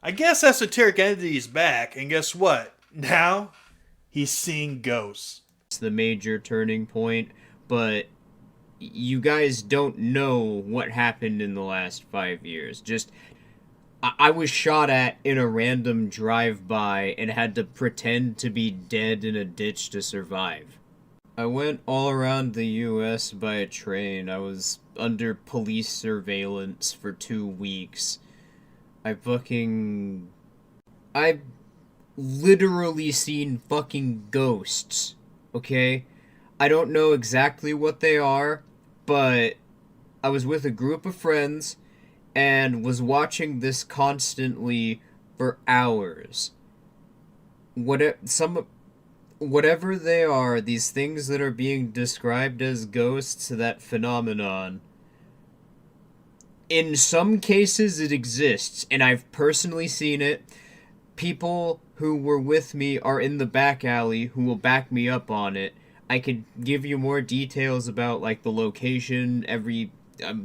I guess Esoteric Entity is back, and guess what? Now he's seeing ghosts. It's the major turning point, but you guys don't know what happened in the last 5 years. Just, I was shot at in a random drive-by and had to pretend to be dead in a ditch to survive. I went all around the US by train. I was under police surveillance for 2 weeks. I fucking. I've literally seen fucking ghosts, okay? I don't know exactly what they are, but I was with a group of friends and was watching this constantly for hours. Whatever they are, these things that are being described as ghosts, that phenomenon, in some cases it exists, and I've personally seen it. People who were with me are in the back alley who will back me up on it. I could give you more details about, like, the location,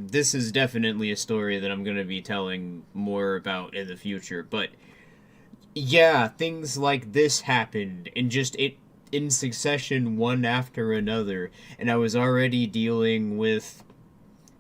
this is definitely a story that I'm going to be telling more about in the future, but yeah, things like this happened, and just it in succession, one after another, and I was already dealing with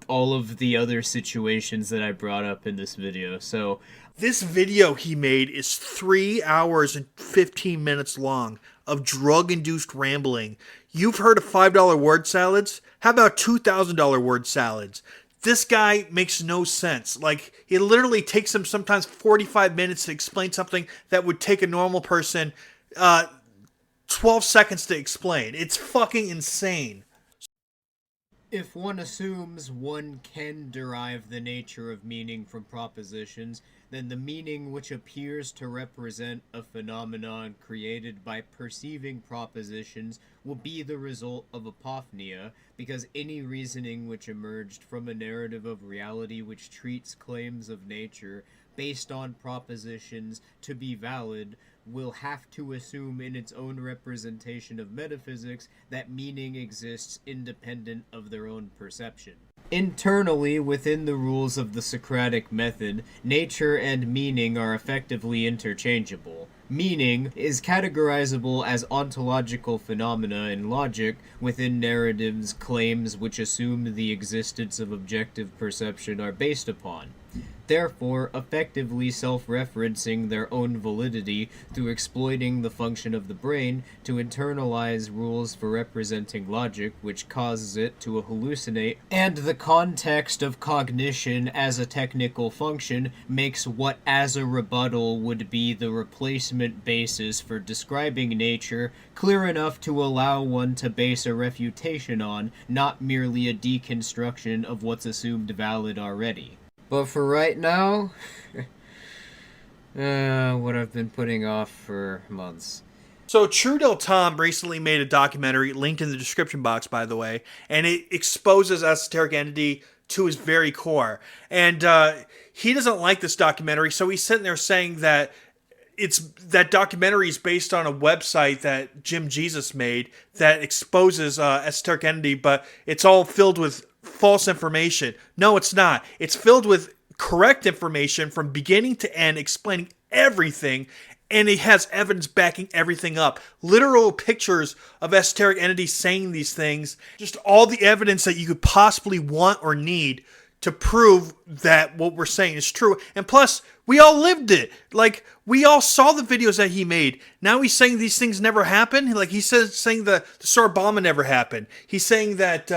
all of the other situations that I brought up in this video, so This video he made is 3 hours and 15 minutes long of drug-induced rambling. You've heard of $5 word salads? How about $2,000 word salads? This guy makes no sense. Like, it literally takes him sometimes 45 minutes to explain something that would take a normal person 12 seconds to explain. It's fucking insane. if one assumes one can derive the nature of meaning from propositions, then the meaning which appears to represent a phenomenon created by perceiving propositions will be the result of apophenia, because any reasoning which emerged from a narrative of reality which treats claims of nature based on propositions to be valid will have to assume in its own representation of metaphysics that meaning exists independent of their own perception. Internally, within the rules of the Socratic method, nature and meaning are effectively interchangeable. Meaning is categorizable as ontological phenomena in logic within narratives claims which assume the existence of objective perception are based upon, therefore effectively self-referencing their own validity through exploiting the function of the brain to internalize rules for representing logic, which causes it to hallucinate, and the context of cognition as a technical function makes what as a rebuttal would be the replacement basis for describing nature clear enough to allow one to base a refutation on, not merely a deconstruction of what's assumed valid already. But for right now, what I've been putting off for months. So Trudell Tom recently made a documentary, linked in the description box, by the way, and it exposes esoteric entity to his very core. And he doesn't like this documentary, so he's sitting there saying that that documentary is based on a website that Jim Jesus made that exposes esoteric entity, but it's all filled with false information. No, it's not. It's filled with correct information from beginning to end, explaining everything, and it has evidence backing everything up. Literal pictures of esoteric entities saying these things. Just all the evidence that you could possibly want or need to prove that what we're saying is true. And plus, we all lived it. Like, we all saw the videos that he made. Now he's saying these things never happened. Like, he's saying the Tsar Bomba never happened. He's saying that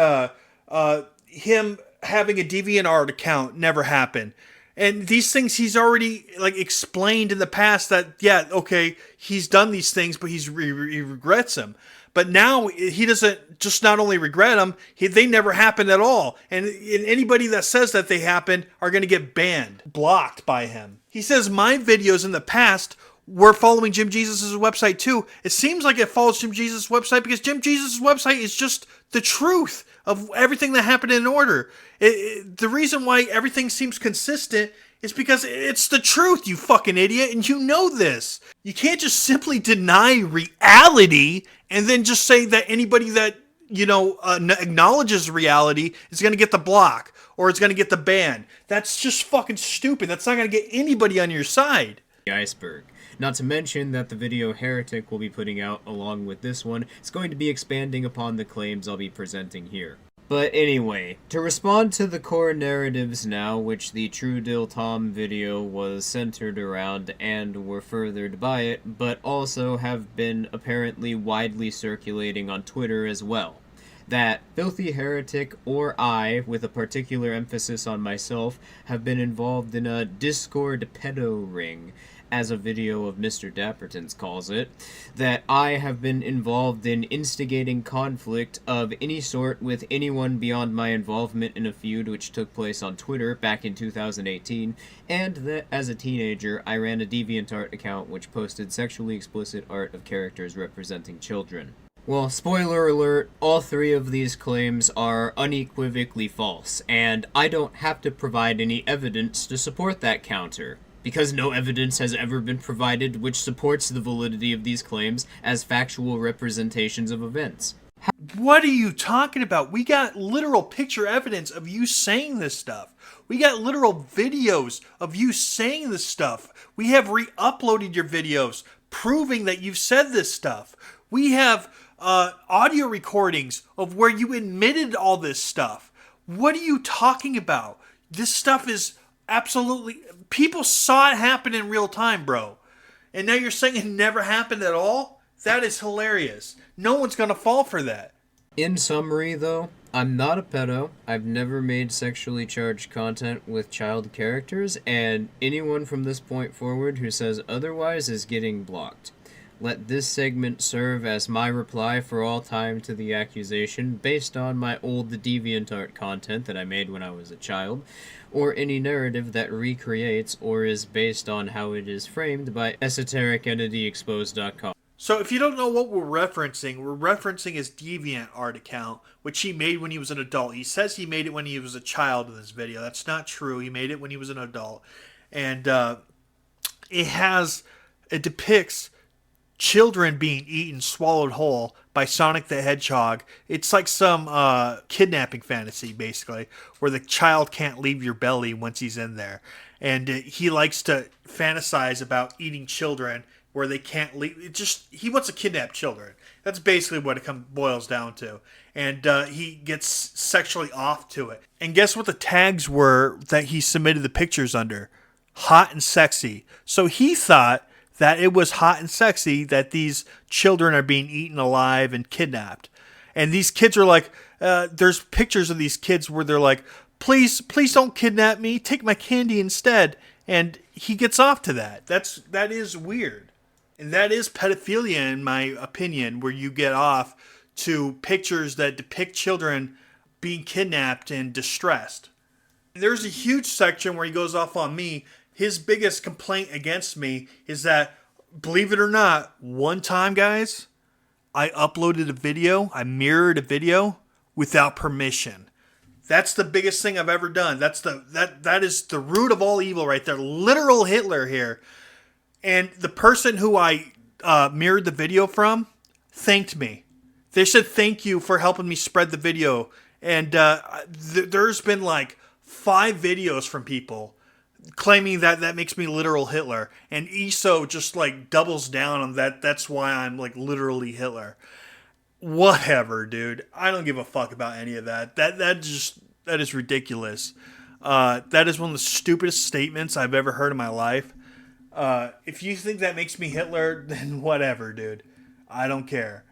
him having a DeviantArt account never happened. And these things he's already explained in the past that, yeah, okay, he's done these things, but he regrets them. But now he doesn't just not only regret them, they never happened at all. And anybody that says that they happened are going to get banned, blocked by him. He says my videos in the past were following Jim Jesus' website too. It seems like it follows Jim Jesus' website because Jim Jesus' website is just the truth of everything that happened in order. The reason why everything seems consistent is because it's the truth, you fucking idiot, and you know this. You can't just simply deny reality and then just say that anybody that, acknowledges reality is going to get the block or is going to get the ban. That's just fucking stupid. That's not going to get anybody on your side. iceberg. Not to mention that the video Heretic will be putting out along with this one is going to be expanding upon the claims I'll be presenting here. But anyway, to respond to the core narratives now, which the True Dill Tom video was centered around and were furthered by it, but also have been apparently widely circulating on Twitter as well. That Filthy Heretic or I, with a particular emphasis on myself, have been involved in a Discord pedo ring, as a video of Mr. Dapperton's calls it, that I have been involved in instigating conflict of any sort with anyone beyond my involvement in a feud which took place on Twitter back in 2018, and that as a teenager I ran a DeviantArt account which posted sexually explicit art of characters representing children. Well, spoiler alert, all three of these claims are unequivocally false, and I don't have to provide any evidence to support that counter, because no evidence has ever been provided which supports the validity of these claims as factual representations of events. What are you talking about? We got literal picture evidence of you saying this stuff. We got literal videos of you saying this stuff. We have re-uploaded your videos proving that you've said this stuff. We have audio recordings of where you admitted all this stuff. What are you talking about? This stuff is absolutely... People saw it happen in real time, bro. And now you're saying it never happened at all? That is hilarious. No one's going to fall for that. In summary, though, I'm not a pedo. I've never made sexually charged content with child characters, and anyone from this point forward who says otherwise is getting blocked. Let this segment serve as my reply for all time to the accusation based on my old DeviantArt content that I made when I was a child, or any narrative that recreates or is based on how it is framed by EsotericEntityExposed.com. So if you don't know what we're referencing his DeviantArt account, which he made when he was an adult. He says he made it when he was a child in this video. That's not true. He made it when he was an adult. And it depicts children being eaten, swallowed whole by Sonic the Hedgehog. It's like some kidnapping fantasy, basically, where the child can't leave your belly once he's in there. And he likes to fantasize about eating children where they can't leave. He wants to kidnap children. That's basically what it boils down to. And he gets sexually off to it. And guess what the tags were that he submitted the pictures under? Hot and sexy. So he thought that it was hot and sexy that these children are being eaten alive and kidnapped. And these kids are like, there's pictures of these kids where they're like, please don't kidnap me, take my candy instead. And he gets off to that. That is weird. And that is pedophilia, in my opinion, where you get off to pictures that depict children being kidnapped and distressed. And there's a huge section where he goes off on me. His biggest complaint against me is that, believe it or not, one time, guys, I uploaded a video, I mirrored a video without permission. That's the biggest thing I've ever done. That is the root of all evil right there. Literal Hitler here. And the person who I mirrored the video from thanked me. They said thank you for helping me spread the video. And there's been like 5 videos from people claiming that makes me literal Hitler, and Esos just like doubles down on that. That's why I'm like literally Hitler. Whatever, dude. I don't give a fuck about any of that. That is ridiculous. That is one of the stupidest statements I've ever heard in my life. If you think that makes me Hitler, then whatever, dude. I don't care.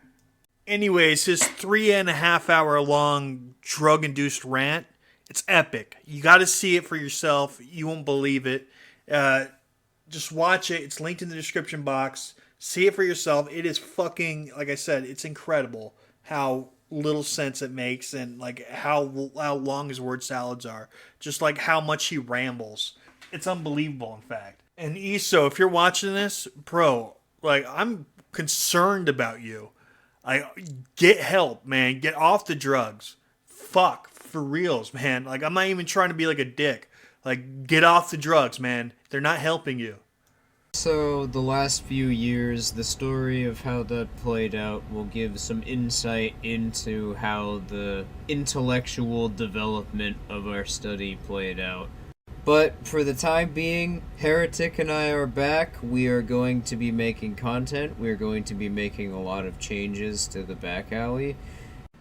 Anyways, his 3.5 hour long drug-induced rant, it's epic. You got to see it for yourself. You won't believe it. Just watch it. It's linked in the description box. See it for yourself. It is fucking, like I said, it's incredible how little sense it makes, and like how long his word salads are. Just like how much he rambles. It's unbelievable, in fact. And Eso, if you're watching this, bro, like I'm concerned about you. Get help, man. Get off the drugs. Fuck. For reals, man. Like, I'm not even trying to be like a dick. Like, get off the drugs, man. They're not helping you. So, the last few years, the story of how that played out will give some insight into how the intellectual development of our study played out. But for the time being, Heretic and I are back. We are going to be making content. We are going to be making a lot of changes to the back alley.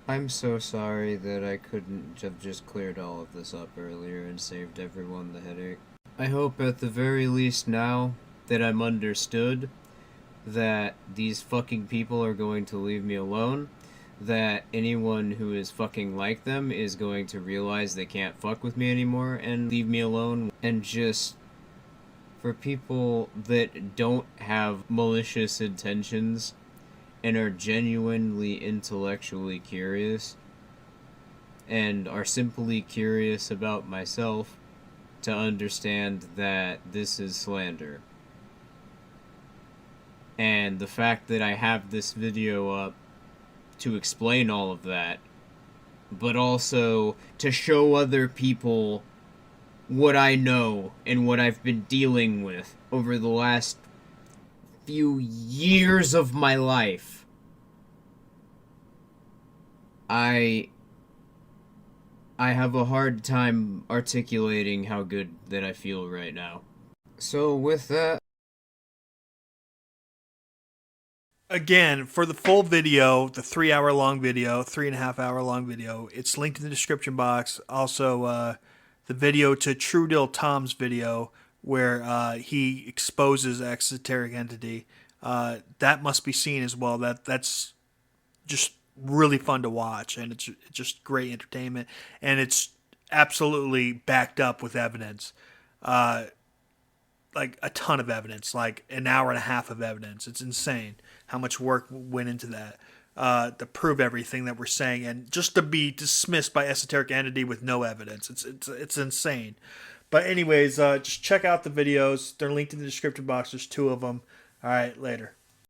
I'm so sorry that I couldn't have just cleared all of this up earlier and saved everyone the headache. I hope at the very least now that I'm understood that these fucking people are going to leave me alone, that anyone who is fucking like them is going to realize they can't fuck with me anymore and leave me alone, and just for people that don't have malicious intentions and are genuinely intellectually curious and are simply curious about myself, to understand that this is slander. And the fact that I have this video up to explain all of that, but also to show other people what I know and what I've been dealing with over the last few years of my life. I have a hard time articulating how good that I feel right now. So with that, Again, for the full video, the 3 hour long video, 3.5 hour long video, it's linked in the description box. Also, the video to True Deal Tom's video where he exposes Esoteric Entity. That must be seen as well. That's just really fun to watch, and it's just great entertainment, and it's absolutely backed up with evidence. Uh, like a ton of evidence, like an hour and a half of evidence. It's insane how much work went into that to prove everything that we're saying, and just to be dismissed by Esoteric Entity with no evidence. It's insane. But anyways, just check out the videos. They're linked in the description box. There's two of them. All right, later.